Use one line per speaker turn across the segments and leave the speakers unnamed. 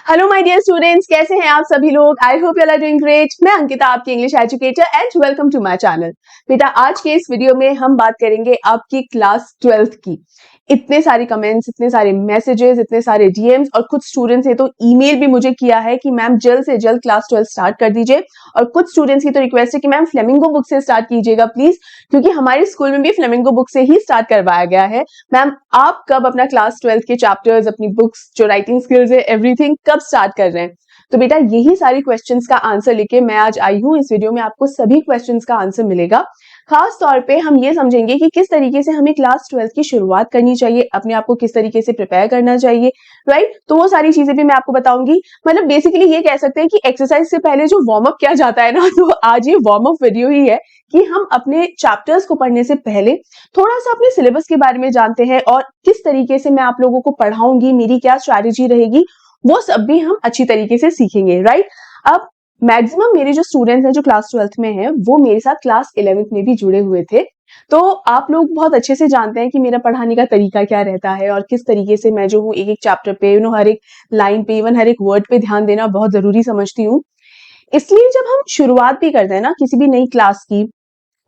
Hello my dear students, कैसे हैं आप सभी लोग। I hope you are doing great. मैं अंकिता, आपकी English educator and welcome to my channel. बेटा, आज के इस वीडियो में हम बात करेंगे आपकी क्लास 12th की। इतने सारे कमेंट्स, इतने सारे मैसेजेस, इतने सारे डीएम्स और कुछ स्टूडेंट्स ने तो ईमेल भी मुझे किया है कि मैम जल्द से जल्द क्लास 12 स्टार्ट कर दीजिए। और कुछ स्टूडेंट्स की तो रिक्वेस्ट है कि मैम फ्लेमिंगो बुक से स्टार्ट कीजिएगा प्लीज, क्योंकि हमारे स्कूल में भी फ्लेमिंगो बुक से ही स्टार्ट करवाया गया है। मैम, आप कब अपना क्लास 12 के चैप्टर्स, अपनी बुक्स, जो राइटिंग स्किल्स है, एवरीथिंग कब स्टार्ट कर रहे हैं? तो बेटा, यही सारी क्वेश्चंस का आंसर लेके मैं आज आई हूँ। इस वीडियो में आपको सभी क्वेश्चंस का आंसर मिलेगा। खास तौर पे हम ये समझेंगे कि किस तरीके से हमें क्लास 12 की शुरुआत करनी चाहिए, अपने आप को किस तरीके से प्रिपेयर करना चाहिए, राइट। तो वो सारी चीजें भी मैं आपको बताऊंगी। मतलब बेसिकली ये कह सकते हैं कि एक्सरसाइज से पहले जो वार्म अप किया जाता है ना, तो आज ये वार्म अप वीडियो ही है कि हम अपने चैप्टर्स को पढ़ने से पहले थोड़ा सा अपने सिलेबस के बारे में जानते हैं और किस तरीके से मैं आप लोगों को पढ़ाऊंगी, मेरी क्या स्ट्रैटेजी रहेगी, वो सब भी हम अच्छी तरीके से सीखेंगे, राइट। अब मैक्सिमम मेरे जो स्टूडेंट्स हैं जो क्लास 12th में हैं, वो मेरे साथ क्लास 11th में भी जुड़े हुए थे। तो आप लोग बहुत अच्छे से जानते हैं कि मेरा पढ़ाने का तरीका क्या रहता है और किस तरीके से मैं जो हूँ एक एक चैप्टर पे, हर एक लाइन पे, इवन हर एक वर्ड पे ध्यान देना बहुत जरूरी समझती हूँ। इसलिए जब हम शुरुआत भी करते हैं ना किसी भी नई क्लास की,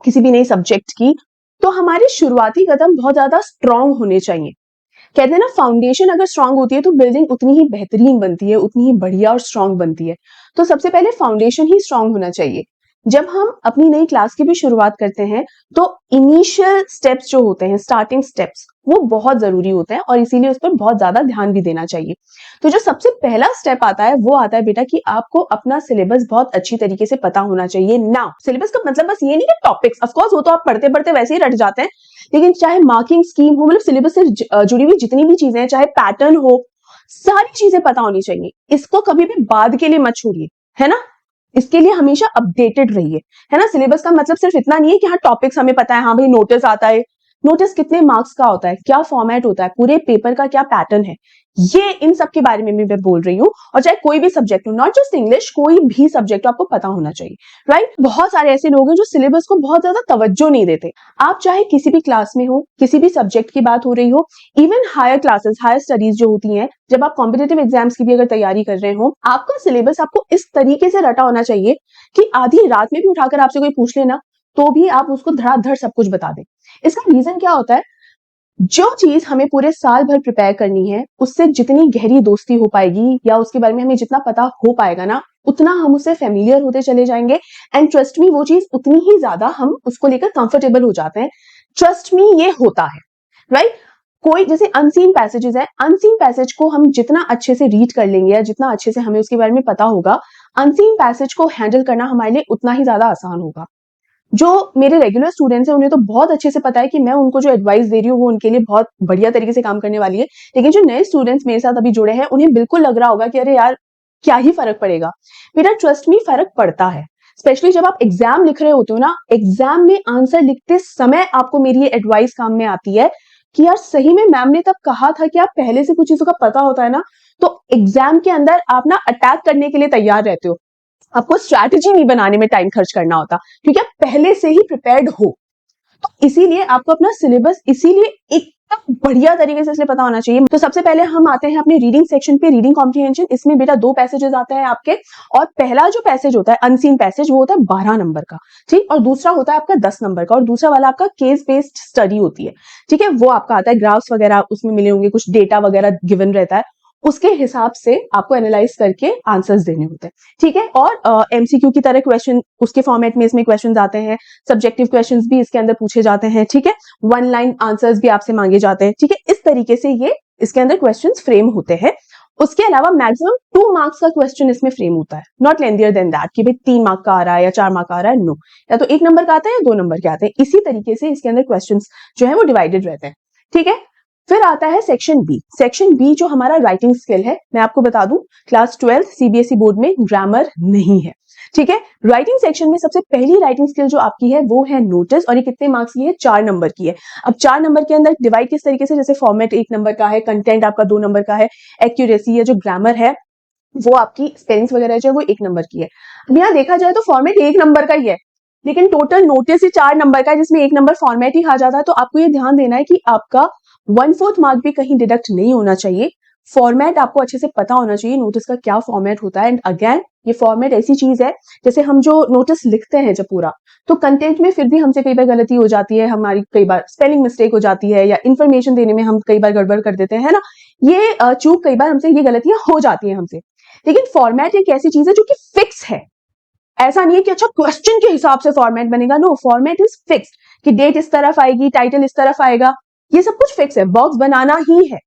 किसी भी नई सब्जेक्ट की, तो हमारे शुरुआती कदम बहुत ज्यादा स्ट्रांग होने चाहिए। कहते हैं ना, फाउंडेशन अगर स्ट्रांग होती है तो बिल्डिंग उतनी ही बेहतरीन बनती है, उतनी ही बढ़िया और स्ट्रांग बनती है। तो सबसे पहले फाउंडेशन ही स्ट्रांग होना चाहिए। जब हम अपनी नई क्लास की भी शुरुआत करते हैं तो इनिशियल स्टेप्स जो होते हैं, स्टार्टिंग स्टेप्स, वो बहुत जरूरी होते हैं और इसीलिए उस पर बहुत ज्यादा ध्यान भी देना चाहिए। तो जो सबसे पहला स्टेप आता है वो आता है बेटा कि आपको अपना सिलेबस बहुत अच्छी तरीके से पता होना चाहिए। ना सिलेबस का मतलब बस ये नहीं कि टॉपिक्स, ऑफ कोर्स वो तो आप पढ़ते पढ़ते वैसे ही रट जाते हैं, लेकिन चाहे मार्किंग स्कीम हो, मतलब सिलेबस से जुड़ी हुई जितनी भी चीजें हैं, चाहे पैटर्न हो, सारी चीजें पता होनी चाहिए। इसको कभी भी बाद के लिए मत छोड़िए, है ना। इसके लिए हमेशा अपडेटेड रहिए, है ना। सिलेबस का मतलब सिर्फ इतना नहीं है कि हाँ टॉपिक्स हमें पता है, हाँ भाई नोटिस आता है। नोटिस कितने मार्क्स का होता है, क्या फॉर्मेट होता है, पूरे पेपर का क्या पैटर्न है, ये इन सब के बारे में भी मैं बोल रही हूँ। और चाहे कोई भी सब्जेक्ट हो, नॉट जस्ट इंग्लिश, कोई भी सब्जेक्ट आपको पता होना चाहिए, राइट। बहुत सारे ऐसे लोग हैं जो सिलेबस को बहुत ज्यादा तवज्जो नहीं देते। आप चाहे किसी भी क्लास में हो, किसी भी सब्जेक्ट की बात हो रही हो, even higher classes, higher studies जो होती हैं, जब आप कॉम्पिटेटिव एग्जाम्स की भी अगर तैयारी कर रहे हो, आपका सिलेबस आपको इस तरीके से रटा होना चाहिए कि आधी रात में भी उठाकर आपसे कोई पूछ लेना तो भी आप उसको धड़ाधड़ सब कुछ बता दें। इसका रीजन क्या होता है? जो चीज हमें पूरे साल भर प्रिपेयर करनी है, उससे जितनी गहरी दोस्ती हो पाएगी या उसके बारे में हमें जितना पता हो पाएगा ना, उतना हम उससे फेमिलियर होते चले जाएंगे। एंड ट्रस्ट मी, वो चीज उतनी ही ज्यादा हम उसको लेकर कंफर्टेबल हो जाते हैं। ट्रस्ट मी, ये होता है, राइट। कोई जैसे अनसीन पैसेजेस है, अनसीन पैसेज को हम जितना अच्छे से रीड कर लेंगे या जितना अच्छे से हमें उसके बारे में पता होगा, अनसीन पैसेज को हैंडल करना हमारे लिए उतना ही ज्यादा आसान होगा। जो मेरे रेगुलर स्टूडेंट्स हैं उन्हें तो बहुत अच्छे से पता है कि मैं उनको जो एडवाइस दे रही हूँ वो उनके लिए बहुत बढ़िया तरीके से काम करने वाली है। लेकिन जो नए स्टूडेंट्स मेरे साथ अभी जुड़े हैं, उन्हें बिल्कुल लग रहा होगा कि अरे यार, क्या ही फर्क पड़ेगा। बेटा ट्रस्ट मी, फर्क पड़ता है। स्पेशली जब आप एग्जाम लिख रहे होते हो ना, एग्जाम में आंसर लिखते समय आपको मेरी ये एडवाइस काम में आती है कि यार सही में मैम ने तब कहा था कि आप पहले से कुछ चीजों का पता होता है ना, तो एग्जाम के अंदर आप ना अटैक करने के लिए तैयार रहते हो। आपको स्ट्रैटेजी नहीं बनाने में टाइम खर्च करना होता, क्योंकि आप पहले से ही प्रिपेयर्ड हो। तो इसीलिए आपको अपना सिलेबस इसीलिए एकदम बढ़िया तरीके से इसलिए पता होना चाहिए। तो सबसे पहले हम आते हैं अपने रीडिंग सेक्शन पे, रीडिंग कॉम्प्रिहेंशन। इसमें बेटा 2 पैसेजेस आते हैं आपके, और पहला जो पैसेज होता है अनसीन पैसेज, वो होता है 12 नंबर का, ठीक। और दूसरा होता है आपका 10 नंबर का, और दूसरा वाला आपका केस बेस्ड स्टडी होती है, ठीक है। वो आपका आता है ग्राफ्स वगैरह उसमें मिले होंगे, कुछ डेटा वगैरह गिवन रहता है, उसके हिसाब से आपको एनालाइज करके आंसर्स देने होते हैं, ठीक है। और एमसीक्यू की तरह क्वेश्चन उसके फॉर्मेट में इसमें क्वेश्चंस आते हैं, सब्जेक्टिव क्वेश्चंस भी इसके अंदर पूछे जाते हैं, ठीक है। 1 लाइन आंसर्स भी आपसे मांगे जाते हैं, ठीक है। इस तरीके से ये इसके अंदर क्वेश्चंस फ्रेम होते हैं। उसके अलावा मैक्सिमम 2 मार्क्स का क्वेश्चन इसमें फ्रेम होता है, नॉट लेंथियर देन दैट कि भाई 3 मार्क का आ रहा है या 4 मार्क का आ रहा है, नो। या तो 1 नंबर का आता है या 2 नंबर के आते हैं। इसी तरीके से इसके अंदर क्वेश्चन जो है वो डिवाइडेड रहते हैं, ठीक है। फिर आता है सेक्शन बी। सेक्शन बी जो हमारा राइटिंग स्किल है, मैं आपको बता दूं क्लास 12 सीबीएसई बोर्ड में ग्रामर नहीं है, ठीक है। राइटिंग सेक्शन में सबसे पहली राइटिंग स्किल जो आपकी है वो है नोटिस, और ये कितने मार्क्स की है? 4 नंबर की है। अब 4 नंबर के अंदर डिवाइड किस तरीके से, जैसे फॉर्मेट 1 नंबर का है, कंटेंट आपका 2 नंबर का है, एक्यूरेसी है, जो ग्रामर है वो आपकी स्पेलिंग्स वगैरह जो है वो 1 नंबर की है। अब यहाँ देखा जाए तो फॉर्मेट 1 नंबर का ही है, लेकिन टोटल नोटिस ही 4 नंबर का है, जिसमें 1 नंबर फॉर्मेट ही कहा जाता है। तो आपको ये ध्यान देना है कि आपका 1/4 मार्क भी कहीं डिडक्ट नहीं होना चाहिए। फॉर्मेट आपको अच्छे से पता होना चाहिए नोटिस का क्या फॉर्मेट होता है। एंड अगेन ये फॉर्मेट ऐसी चीज है जैसे हम जो नोटिस लिखते हैं जब पूरा, तो कंटेंट में फिर भी हमसे कई बार गलती हो जाती है, हमारी कई बार स्पेलिंग मिस्टेक हो जाती है, या इन्फॉर्मेशन देने में हम कई बार गड़बड़ कर देते हैं ना, ये चूक कई बार हमसे, ये गलतियां हो जाती हैं हमसे। लेकिन फॉर्मेट एक ऐसी चीज है जो कि फिक्स है। ऐसा नहीं है कि अच्छा क्वेश्चन के हिसाब से फॉर्मेट बनेगा, नो, फॉर्मेट इज फिक्स कि डेट इस तरफ आएगी, टाइटल इस तरफ आएगा, ये सब कुछ फिक्स है, बॉक्स बनाना ही है।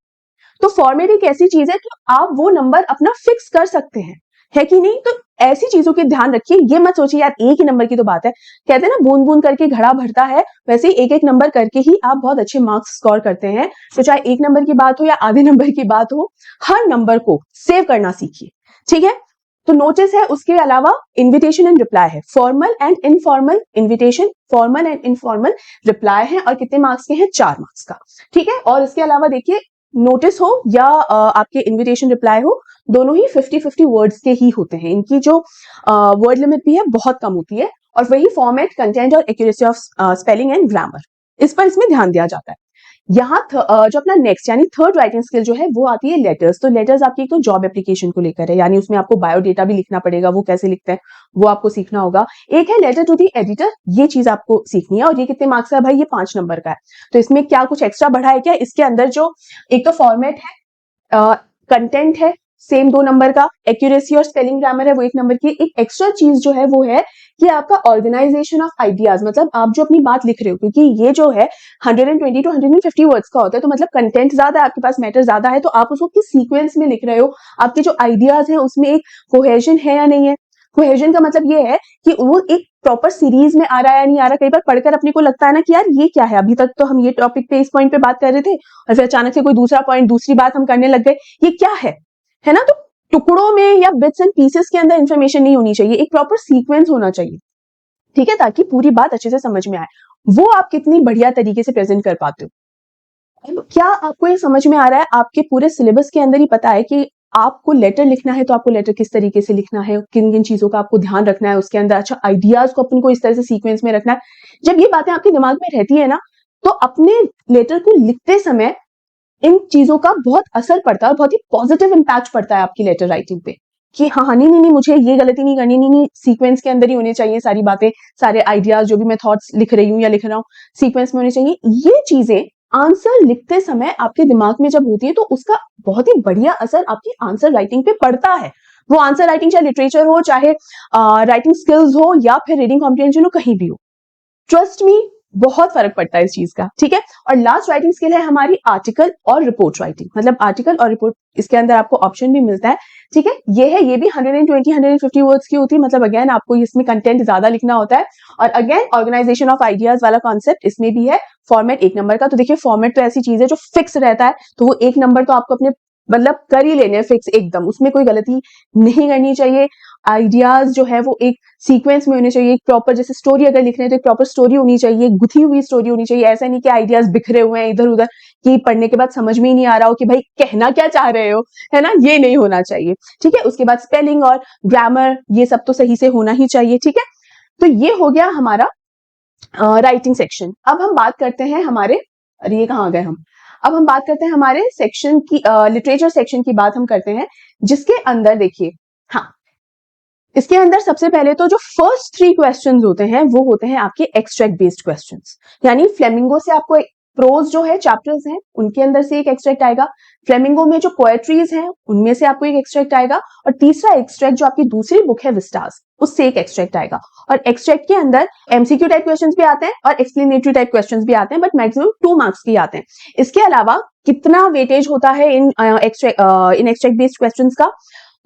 तो फॉर्मेट एक ऐसी चीज है कि आप वो नंबर अपना फिक्स कर सकते हैं, है कि नहीं? तो ऐसी चीजों के ध्यान रखिए, ये मत सोचिए यार एक ही नंबर की तो बात है, कहते हैं ना बूंद बूंद करके घड़ा भरता है, वैसे ही एक एक नंबर करके ही आप बहुत अच्छे मार्क्स स्कोर करते हैं। तो चाहे एक नंबर की बात हो या आधे नंबर की बात हो, हर नंबर को सेव करना सीखिए, ठीक है? तो नोटिस है, उसके अलावा इन्विटेशन एंड रिप्लाई है, formal and informal invitation, formal and informal reply है, और कितने मार्क्स के हैं? 4 मार्क्स का, ठीक है? और इसके अलावा देखिए, नोटिस हो या आपके इन्विटेशन रिप्लाई हो, दोनों ही 50-50 वर्ड्स के ही होते हैं। इनकी जो वर्ड लिमिट भी है बहुत कम होती है, और वही फॉर्मेट, कंटेंट और accuracy of spelling and grammar, इस पर इसमें ध्यान दिया जाता है। यहाँ जो अपना नेक्स्ट यानी थर्ड राइटिंग स्किल जो है वो आती है लेटर्स। तो लेटर्स आपकी एक तो जॉब एप्लीकेशन को लेकर है, यानी उसमें आपको बायोडेटा भी लिखना पड़ेगा, वो कैसे लिखते हैं वो आपको सीखना होगा। एक है लेटर टू दी एडिटर, ये चीज आपको सीखनी है, और ये कितने मार्क्स का है भाई? ये 5 नंबर का है। तो इसमें क्या कुछ एक्स्ट्रा बढ़ा है क्या? इसके अंदर जो एक तो फॉर्मेट है, कंटेंट है सेम 2 नंबर का, एक्यूरेसी और स्पेलिंग ग्रामर है वो 1 नंबर की। एक एक्स्ट्रा चीज जो है वो है कि आपका ऑर्गेनाइजेशन ऑफ आइडियाज, मतलब आप जो अपनी बात लिख रहे हो, क्योंकि ये जो है 120 to 150 वर्ड्स का होता है, तो मतलब कंटेंट ज्यादा है, आपके पास मैटर ज्यादा है, तो आप उसको किस सीक्वेंस में लिख रहे हो, आपके जो आइडियाज हैं उसमें एक कोहेजन है या नहीं है। कोहेजन का मतलब ये है कि वो एक प्रॉपर सीरीज में आ रहा है या नहीं आ रहा। कई बार पढ़कर अपने को लगता है ना कि यार ये क्या है, अभी तक तो हम ये टॉपिक पे इस पॉइंट पे बात कर रहे थे, और फिर अचानक से कोई दूसरा पॉइंट, दूसरी बात हम करने लग गए, ये क्या है ना? तो टुकड़ों में या बिट्स एंड पीसेस के अंदर इंफॉर्मेशन नहीं होनी चाहिए, एक प्रॉपर सीक्वेंस होना चाहिए, ठीक है, ताकि पूरी बात अच्छे से समझ में आए। वो आप कितनी बढ़िया तरीके से प्रेजेंट कर पाते हो। क्या आपको ये समझ में आ रहा है? आपके पूरे सिलेबस के अंदर ही पता है कि आपको लेटर लिखना है तो आपको लेटर किस तरीके से लिखना है, किन किन चीजों का आपको ध्यान रखना है उसके अंदर, अच्छा आइडियाज को अपन को इस तरह से सीक्वेंस में रखना है। जब ये बातें आपके दिमाग में रहती है ना, तो अपने लेटर को लिखते समय इन चीजों का बहुत असर पड़ता है, और बहुत ही पॉजिटिव इंपैक्ट पड़ता है आपकी लेटर राइटिंग पे, कि हाँ नहीं, मुझे ये गलती नहीं करनी, नहीं सीक्वेंस के अंदर ही होनी चाहिए सारी बातें, सारे आइडियाज जो भी मैं थॉट्स लिख रही हूँ या लिख रहा हूँ सीक्वेंस में होनी चाहिए। ये चीजें आंसर लिखते समय आपके दिमाग में जब होती है तो उसका बहुत ही बढ़िया असर आपकी आंसर राइटिंग पे पड़ता है। वो आंसर राइटिंग चाहे लिटरेचर हो, चाहे राइटिंग स्किल्स हो, या फिर रीडिंग कॉम्प्रिहेंशन हो, कहीं भी हो, ट्रस्ट मी बहुत फर्क पड़ता है इस चीज का, ठीक है। और लास्ट राइटिंग स्किल है हमारी आर्टिकल और रिपोर्ट राइटिंग, मतलब आर्टिकल और रिपोर्ट, इसके अंदर आपको ऑप्शन भी मिलता है, ठीक है। ये भी 120-150 वर्ड्स की होती है, मतलब अगेन आपको इसमें कंटेंट ज्यादा लिखना होता है। और अगेन ऑर्गेनाइजेशन ऑफ आइडियाज वाला कॉन्सेप्ट इसमें भी है। फॉर्मेट 1 नंबर का, तो देखिए फॉर्मेट तो ऐसी चीज है जो फिक्स रहता है, तो वो 1 नंबर तो आपको अपने मतलब कर ही लेने फिक्स एकदम, उसमें कोई गलती नहीं करनी चाहिए। आइडियाज जो है वो एक सीक्वेंस में होने चाहिए, एक प्रॉपर, जैसे स्टोरी अगर लिख रहे हैं तो एक प्रॉपर स्टोरी होनी चाहिए, गुथी हुई स्टोरी होनी चाहिए। ऐसा नहीं कि आइडियाज बिखरे हुए हैं इधर उधर, कि पढ़ने के बाद समझ में ही नहीं आ रहा हो कि भाई कहना क्या चाह रहे हो, है ना, ये नहीं होना चाहिए, ठीक है। उसके बाद स्पेलिंग और ग्रामर ये सब तो सही से होना ही चाहिए, ठीक है। तो ये हो गया हमारा राइटिंग सेक्शन। अब हम बात करते हैं हमारे, अरे ये कहाँ गए हम, अब हम बात करते हैं हमारे सेक्शन की, लिटरेचर सेक्शन की बात हम करते हैं, जिसके अंदर देखिए, हाँ, इसके अंदर सबसे पहले तो जो फर्स्ट 3 क्वेश्चंस होते हैं वो होते हैं आपके एक्सट्रैक्ट बेस्ड क्वेश्चंस, यानी फ्लेमिंगो से आपको प्रोज जो है चैप्टर्स हैं उनके अंदर से एक एक्सट्रैक्ट आएगा, फ्लेमिंगो में जो पोएट्रीज हैं उनमें से आपको एक एक्सट्रैक्ट आएगा, और तीसरा एक्सट्रैक्ट जो आपकी दूसरी बुक है विस्टास, उससे एक एक्सट्रैक्ट आएगा। और एक्सट्रैक्ट के अंदर एमसीक्यू टाइप क्वेश्चंस भी आते हैं और एक्सप्लेनेटरी टाइप क्वेश्चंस भी आते हैं, बट मैक्सिमम 2 मार्क्स के आते हैं। इसके अलावा कितना वेटेज होता है इन एक्सट्रैक्ट बेस्ड क्वेश्चंस का,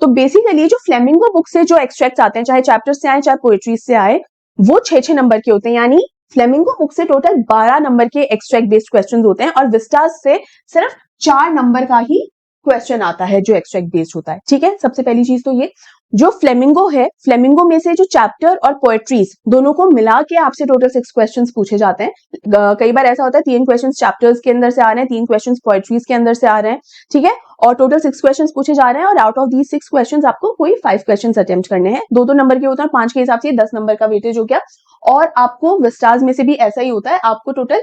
तो बेसिकली जो फ्लेमिंगो बुक से जो एक्सट्रैक्ट्स आते हैं, चाहे चैप्टर्स से आए चाहे पोएट्री से आए, वो 6-6 नंबर के होते हैं, यानी फ्लेमिंगो बुक से टोटल 12 नंबर के एक्सट्रैक्ट बेस्ड क्वेश्चंस होते हैं, और विस्टास से सिर्फ 4 नंबर का ही क्वेश्चन आता है जो एक्सट्रैक्ट बेस्ड होता है, ठीक है। सबसे पहली चीज तो ये, जो फ्लेमिंगो है, फ्लेमिंगो में से जो चैप्टर और पोएट्रीज दोनों को मिला के आपसे टोटल 6 क्वेश्चंस पूछे जाते हैं। कई बार ऐसा होता है 3 क्वेश्चंस चैप्टर्स के अंदर से आ रहे हैं, 3 क्वेश्चंस पोएट्रीज के अंदर से आ रहे हैं, ठीक है, और टोटल 6 क्वेश्चंस पूछे जा रहे हैं, और आउट ऑफ दीज 6 क्वेश्चंस आपको कोई 5 क्वेश्चंस अटेम्प्ट करने हैं। 2-2 नंबर के होते हैं, 5 के हिसाब से 10 नंबर का वेटेज हो गया। और आपको विस्टास में से भी ऐसा ही होता है, आपको टोटल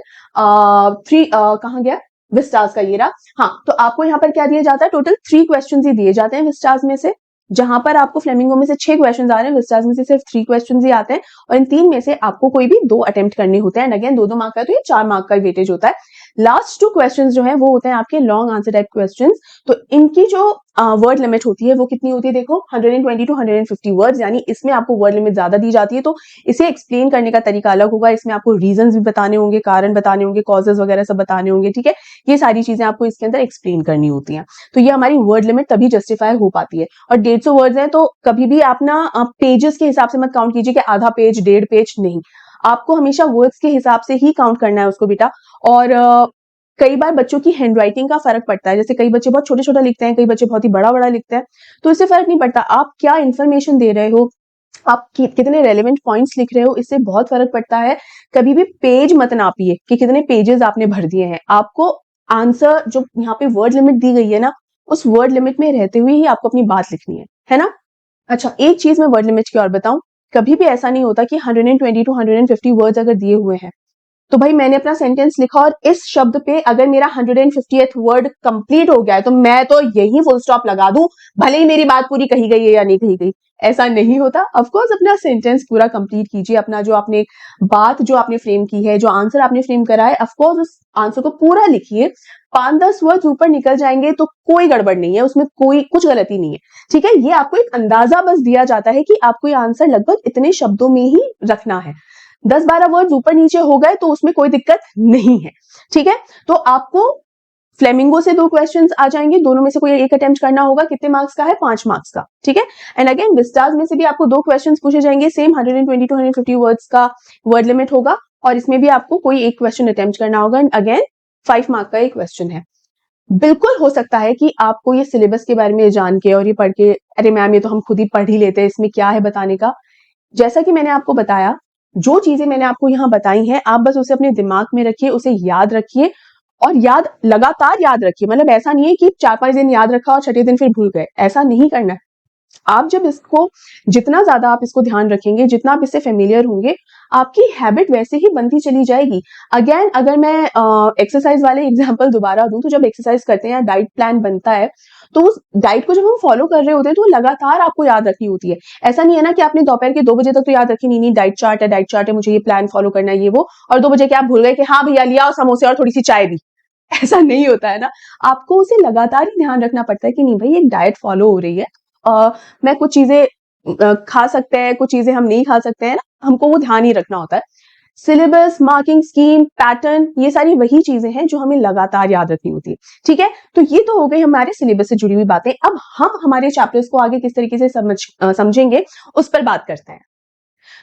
3 कहाँ गया, विस्टास का ये रहा। हाँ, तो आपको यहाँ पर क्या दिया जाता है, टोटल 3 क्वेश्चन ही दिए जाते हैं विस्टास में से, जहां पर आपको फ्लेमिंगो में से 6 क्वेश्चन आ रहे हैं, विस्टास में से सिर्फ 3 क्वेश्चन ही आते हैं, और इन 3 में से आपको कोई भी 2 अटेम्प्ट करने होते हैं। एंड अगेन 2-2 मार्क का, तो ये 4 मार्क का वेटेज होता है। लास्ट 2 क्वेश्चन जो है वो होते हैं आपके लॉन्ग आंसर टाइप क्वेश्चन। तो इनकी जो वर्ड लिमिट होती है वो कितनी होती है, देखो 120 टू 150 वर्ड्स, यानी इसमें आपको वर्ड लिमिट ज्यादा दी जाती है। तो इसे एक्सप्लेन करने का तरीका अलग होगा, इसमें आपको रीजंस भी बताने होंगे, कारण बताने होंगे, कॉजेज वगैरह सब बताने होंगे, ठीक है। ये सारी चीजें आपको इसके अंदर एक्सप्लेन करनी होती हैं। तो ये हमारी वर्ड लिमिट तभी जस्टिफाई हो पाती है। और 150 वर्ड्स हैं, तो कभी भी आप ना पेजेस के हिसाब से मत काउंट कीजिए कि आधा पेज 1.5 पेज, नहीं, आपको हमेशा वर्ड्स के हिसाब से ही काउंट करना है उसको बेटा। और कई बार बच्चों की हैंडराइटिंग का फर्क पड़ता है, जैसे कई बच्चे बहुत छोटे छोटा लिखते हैं, कई बच्चे बहुत ही बड़ा बड़ा लिखते हैं, तो इससे फर्क नहीं पड़ता आप क्या इंफॉर्मेशन दे रहे हो, आप कितने रेलेवेंट पॉइंट्स लिख रहे हो, इससे बहुत फर्क पड़ता है। कभी भी पेज मत नापिए कि कितने पेजेस आपने भर दिए हैं, आपको आंसर जो यहाँ पे वर्ड लिमिट दी गई है ना, उस वर्ड लिमिट में रहते हुए ही आपको अपनी बात लिखनी है ना। अच्छा, एक चीज मैं वर्ड लिमिट की और बताऊं, कभी भी ऐसा नहीं होता कि 120 टू 150 वर्ड्स अगर दिए हुए हैं, तो भाई मैंने अपना सेंटेंस लिखा और इस शब्द पे अगर मेरा 150th वर्ड कंप्लीट हो गया है तो मैं तो यही फुल स्टॉप लगा दूं, भले ही मेरी बात पूरी कही गई है या नहीं कही गई। ऐसा नहीं होता। ऑफ कोर्स अपना सेंटेंस पूरा कंप्लीट कीजिए, अपना जो आपने बात जो आपने फ्रेम की है, जो आंसर आपने फ्रेम करा है, ऑफ कोर्स उस आंसर को पूरा लिखिए। 5-10 वर्ड्स ऊपर निकल जाएंगे तो कोई गड़बड़ नहीं है, उसमें कोई कुछ गलती नहीं है, ठीक है। ये आपको एक अंदाजा बस दिया जाता है कि आपको ये आंसर लगभग इतने शब्दों में ही रखना है। 10-12 वर्ड्स ऊपर नीचे हो गए तो उसमें कोई दिक्कत नहीं है, ठीक है। तो आपको फ्लेमिंगो से 2 क्वेश्चंस आ जाएंगे, दोनों में से कोई एक अटेम्प्ट करना होगा, कितने मार्क्स का है, 5 मार्क्स का, ठीक है। एंड अगेन विस्टास में से भी आपको 2 क्वेश्चंस पूछे जाएंगे, सेम 120 टू 150 वर्ड्स का वर्ड लिमिट होगा, और इसमें भी आपको कोई एक क्वेश्चन अटेम्प्ट करना होगा। एंड अगेन 5 मार्क का एक क्वेश्चन है। बिल्कुल हो सकता है कि आपको ये सिलेबस के बारे में जान के और ये पढ़ के, अरे मैम ये तो हम खुद ही पढ़ ही लेते हैं, इसमें क्या है बताने का। जैसा कि मैंने आपको बताया, जो चीजें मैंने आपको यहाँ बताई हैं, आप बस उसे अपने दिमाग में रखिए, उसे याद रखिए, और लगातार याद रखिए। मतलब ऐसा नहीं है कि 4-5 दिन याद रखा और छठे दिन फिर भूल गए, ऐसा नहीं करना है। आप जब इसको, जितना ज्यादा आप इसको ध्यान रखेंगे, जितना आप इससे फेमिलियर होंगे, आपकी हैबिट वैसे ही बनती चली जाएगी। अगेन अगर मैं एक्सरसाइज वाले एग्जांपल दोबारा दूं, तो जब एक्सरसाइज करते हैं, डाइट प्लान बनता है, तो उस डाइट को जब हम फॉलो कर रहे होते हैं तो लगातार आपको याद रखनी होती है। ऐसा नहीं है ना कि आपने दोपहर के 2 बजे तक तो याद रखी, नहीं डाइट चार्ट है, मुझे ये प्लान फॉलो करना है, ये वो, और 2 बजे के आप भूल गए कि हाँ भैया लिया समोसे और थोड़ी सी चाय भी। ऐसा नहीं होता है ना। आपको उसे लगातार ही ध्यान रखना पड़ता है कि नहीं भाई एक डाइट फॉलो हो रही है, मैं कुछ चीजें खा सकते हैं, कुछ चीजें हम नहीं खा सकते हैं ना, हमको वो ध्यान ही रखना होता है। सिलेबस, मार्किंग स्कीम, पैटर्न, ये सारी वही चीजें हैं जो हमें लगातार याद रखनी होती है, ठीक है। तो ये तो हो गई हमारे सिलेबस से जुड़ी हुई बातें। अब हम हमारे चैप्टर्स को आगे किस तरीके से समझेंगे, उस पर बात करते हैं।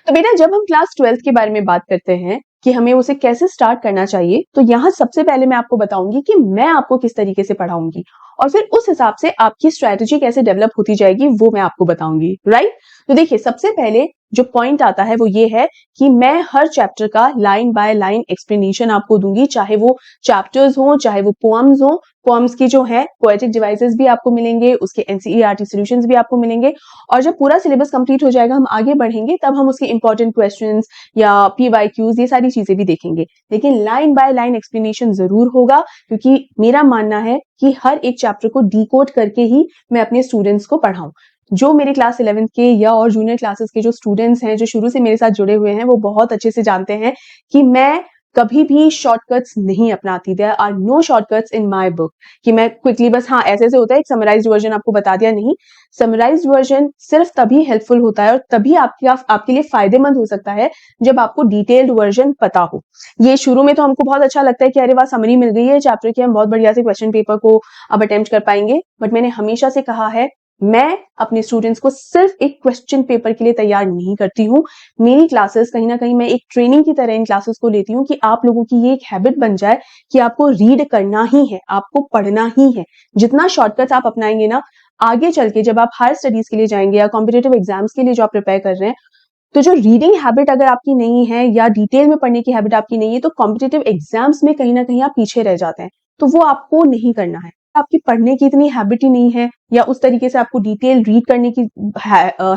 तो बेटा जब हम क्लास 12th के बारे में बात करते हैं कि हमें उसे कैसे स्टार्ट करना चाहिए, तो यहाँ सबसे पहले मैं आपको बताऊंगी कि मैं आपको किस तरीके से पढ़ाऊंगी, और फिर उस हिसाब से आपकी स्ट्रेटेजी कैसे डेवलप होती जाएगी वो मैं आपको बताऊंगी, राइट। तो देखिए सबसे पहले जो पॉइंट आता है वो ये है कि मैं हर चैप्टर का लाइन बाय लाइन एक्सप्लेनेशन आपको दूंगी, चाहे वो चैप्टर्स हो, चाहे वो पोएम्स हो। पोएम्स की जो है पोएटिक डिवाइसेस भी आपको मिलेंगे, उसके एनसीईआरटी सॉल्यूशंस भी आपको मिलेंगे, और जब पूरा सिलेबस कंप्लीट हो जाएगा, हम आगे बढ़ेंगे, तब हम उसके इंपॉर्टेंट क्वेश्चंस या पीवाईक्यूज ये सारी चीजें भी देखेंगे। लेकिन लाइन बाय लाइन एक्सप्लेनेशन जरूर होगा, क्योंकि मेरा मानना है कि हर एक चैप्टर को डिकोड करके ही मैं अपने स्टूडेंट्स को पढ़ाऊं। जो मेरे क्लास 11th के या और जूनियर क्लासेस के जो स्टूडेंट्स हैं, जो शुरू से मेरे साथ जुड़े हुए हैं, वो बहुत अच्छे से जानते हैं कि मैं कभी भी शॉर्टकट्स नहीं अपनाती। There are no shortcuts in my book कि मैं क्विकली बस, हाँ ऐसे होता है, एक समराइज्ड वर्जन आपको बता दिया, नहीं। समराइज्ड वर्जन सिर्फ तभी हेल्पफुल होता है और तभी आपके लिए फायदेमंद हो सकता है जब आपको डिटेल्ड वर्जन पता हो। ये शुरू में तो हमको बहुत अच्छा लगता है कि अरे वाह समरी मिल गई है चैप्टर की, हम बहुत बढ़िया से क्वेश्चन पेपर को अब अटेम्प्ट कर पाएंगे। बट मैंने हमेशा से कहा है, मैं अपने स्टूडेंट्स को सिर्फ एक क्वेश्चन पेपर के लिए तैयार नहीं करती हूँ। मेरी क्लासेस कहीं ना कहीं मैं एक ट्रेनिंग की तरह इन क्लासेस को लेती हूँ कि आप लोगों की ये एक हैबिट बन जाए कि आपको रीड करना ही है, आपको पढ़ना ही है। जितना शॉर्टकट्स आप अपनाएंगे ना, आगे चल के जब आप हायर स्टडीज के लिए जाएंगे या कॉम्पिटेटिव एग्जाम्स के लिए जो आप प्रिपेयर कर रहे हैं, तो जो रीडिंग हैबिट अगर आपकी नहीं है या डिटेल में पढ़ने की हैबिट आपकी नहीं है, तो कॉम्पिटेटिव एग्जाम्स में कहीं ना कहीं आप पीछे रह जाते हैं। तो वो आपको नहीं करना है। आपकी पढ़ने की इतनी हैबिट ही नहीं है, या उस तरीके से आपको डिटेल रीड करने की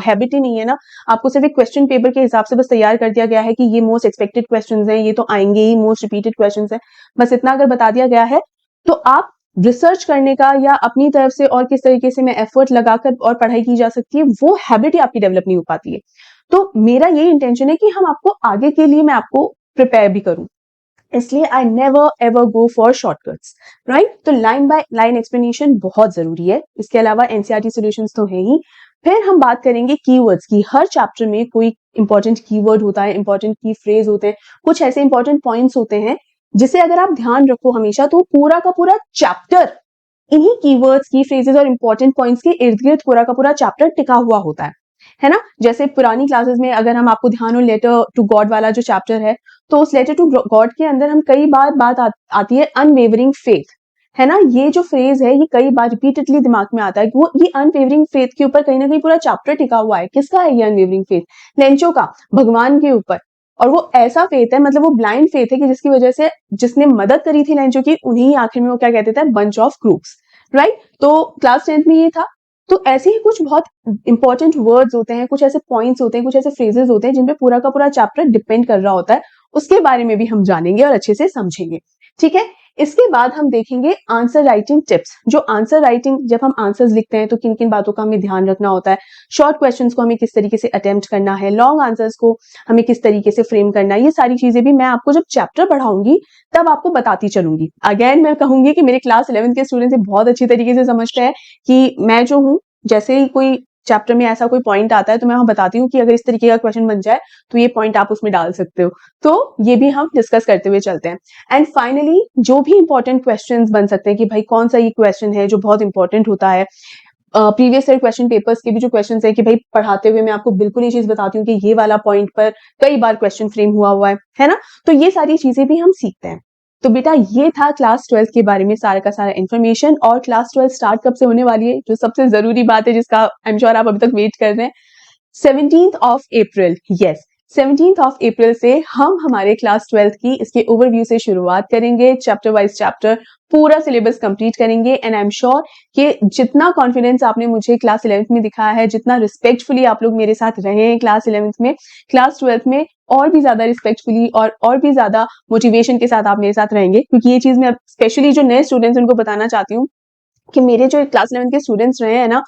हैबिट ही नहीं है ना, आपको सिर्फ एक क्वेश्चन पेपर के हिसाब से बस तैयार कर दिया गया है कि ये मोस्ट एक्सपेक्टेड क्वेश्चंस हैं, ये तो आएंगे ही, मोस्ट रिपीटेड क्वेश्चंस हैं, बस इतना अगर बता दिया गया है, तो आप रिसर्च करने का या अपनी तरफ से और किस तरीके से मैं एफर्ट लगाकर और पढ़ाई की जा सकती है, वो हैबिट ही आपकी डेवलप नहीं हो पाती है। तो मेरा यही इंटेंशन है कि हम आपको आगे के लिए मैं आपको प्रिपेयर भी करूं, इसलिए I never ever go for shortcuts, right. तो लाइन बाय लाइन एक्सप्लेनेशन बहुत जरूरी है। इसके अलावा एनसीईआरटी सॉल्यूशंस तो है ही। फिर हम बात करेंगे कीवर्ड्स की। हर चैप्टर में कोई इंपॉर्टेंट कीवर्ड होता है, इंपॉर्टेंट की फ्रेज होते हैं, कुछ ऐसे इंपॉर्टेंट पॉइंट्स होते हैं जिसे अगर आप ध्यान रखो हमेशा, तो पूरा का पूरा चैप्टर इन्हीं कीवर्ड्स की फ्रेजेस और इंपॉर्टेंट पॉइंट्स के इर्द गिर्द पूरा का पूरा चैप्टर टिका हुआ होता है ना। जैसे पुरानी क्लासेस में अगर हम आपको ध्यान हो, लेटर टू गॉड वाला जो चैप्टर है, तो उस लेटर टू गॉड के अंदर हम कई बार बात आती है अनवेवरिंग फेथ, है ना। ये जो फ्रेज है ये कई बार रिपीटेडली दिमाग में आता है कि वो ये अनवेवरिंग फेथ के ऊपर कहीं ना कहीं पूरा चैप्टर टिका हुआ है। किसका है ये अनवेवरिंग फेथ? लेंचो का, भगवान के ऊपर। और वो ऐसा फेथ है, मतलब वो ब्लाइंड फेथ है कि जिसकी वजह से जिसने मदद करी थी लेंचो की, उन्हीं आखिर में वो क्या कहते थे, बंच ऑफ क्रूक्स, राइट। तो क्लास 10th में ये था। तो ऐसे ही कुछ बहुत इंपॉर्टेंट वर्ड्स होते हैं, कुछ ऐसे पॉइंट्स होते हैं, कुछ ऐसे फ्रेजेस होते हैं जिन पे पूरा का पूरा चैप्टर डिपेंड कर रहा होता है। उसके बारे में भी हम जानेंगे और अच्छे से समझेंगे, ठीक है। इसके बाद हम देखेंगे आंसर राइटिंग टिप्स। जो आंसर राइटिंग, जब हम आंसर्स लिखते हैं तो किन किन बातों का हमें ध्यान रखना होता है, शॉर्ट क्वेश्चंस को हमें किस तरीके से अटेम्प्ट करना है, लॉन्ग आंसर्स को हमें किस तरीके से फ्रेम करना है, ये सारी चीजें भी मैं आपको जब चैप्टर पढ़ाऊंगी तब आपको बताती चलूंगी। अगेन मैं कहूंगी कि मेरे क्लास 11th के स्टूडेंट्स बहुत अच्छी तरीके से समझते हैं कि मैं जो हूँ, जैसे ही कोई चैप्टर में ऐसा कोई पॉइंट आता है तो मैं वहां बताती हूँ कि अगर इस तरीके का क्वेश्चन बन जाए तो ये पॉइंट आप उसमें डाल सकते हो। तो ये भी हम डिस्कस करते हुए चलते हैं। एंड फाइनली जो भी इंपॉर्टेंट क्वेश्चंस बन सकते हैं कि भाई कौन सा ये क्वेश्चन है जो बहुत इंपॉर्टेंट होता है, प्रीवियस ईयर क्वेश्चन पेपर्स के भी जो क्वेश्चन है कि भाई पढ़ाते हुए मैं आपको बिल्कुल ये चीज बताती हूँ कि ये वाला पॉइंट पर कई बार क्वेश्चन फ्रेम हुआ है ना। तो ये सारी चीजें भी हम सीखते हैं। तो बेटा ये था क्लास 12 के बारे में सारा का सारा इन्फॉर्मेशन। और क्लास 12 स्टार्ट कब से होने वाली है, जो सबसे जरूरी बात है जिसका आई एम श्योर आप अभी तक वेट कर रहे हैं, 17th of April. Yes, 17th of April से हम हमारे क्लास 12 की इसके ओवरव्यू से शुरुआत करेंगे, चैप्टर वाइज चैप्टर पूरा सिलेबस कंप्लीट करेंगे। एंड आई एम श्योर कि जितना कॉन्फिडेंस आपने मुझे क्लास 11th में दिखाया है, जितना रिस्पेक्टफुली आप लोग मेरे साथ रहे हैं क्लास 11th में, क्लास 12th में और भी ज्यादा रिस्पेक्टफुली और भी ज्यादा मोटिवेशन के साथ आप मेरे साथ रहेंगे। क्योंकि ये चीज मैं स्पेशली जो नए स्टूडेंट्स उनको बताना चाहती हूँ कि मेरे जो क्लास 11th के स्टूडेंट्स रहे हैं ना,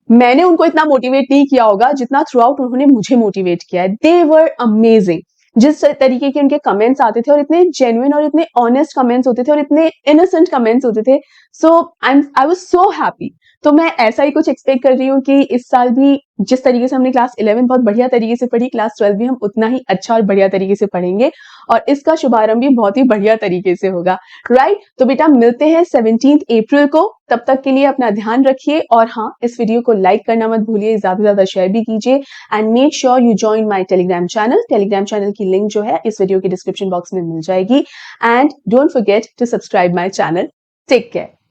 मैंने उनको इतना मोटिवेट नहीं किया होगा जितना थ्रू आउट उन्होंने मुझे मोटिवेट किया है। दे वर अमेजिंग। जिस तरीके के उनके कमेंट्स आते थे और इतने जेन्युइन और इतने ऑनेस्ट कमेंट्स होते थे और इतने इनोसेंट कमेंट्स होते थे, सो आई वाज सो हैप्पी। तो मैं ऐसा ही कुछ एक्सपेक्ट कर रही हूँ कि इस साल भी जिस तरीके से हमने क्लास 11 बहुत बढ़िया तरीके से पढ़ी, क्लास 12 भी हम उतना ही अच्छा और बढ़िया तरीके से पढ़ेंगे और इसका शुभारंभ भी बहुत ही बढ़िया तरीके से होगा, राइट। तो बेटा मिलते हैं 17th अप्रैल को। तब तक के लिए अपना ध्यान रखिए और हाँ, इस वीडियो को लाइक करना मत भूलिए, ज्यादा से ज्यादा शेयर भी कीजिए। And make sure you join my Telegram channel. Telegram channel की लिंक जो है इस वीडियो के डिस्क्रिप्शन बॉक्स में मिल जाएगी। And don't forget to subscribe my channel. Take care.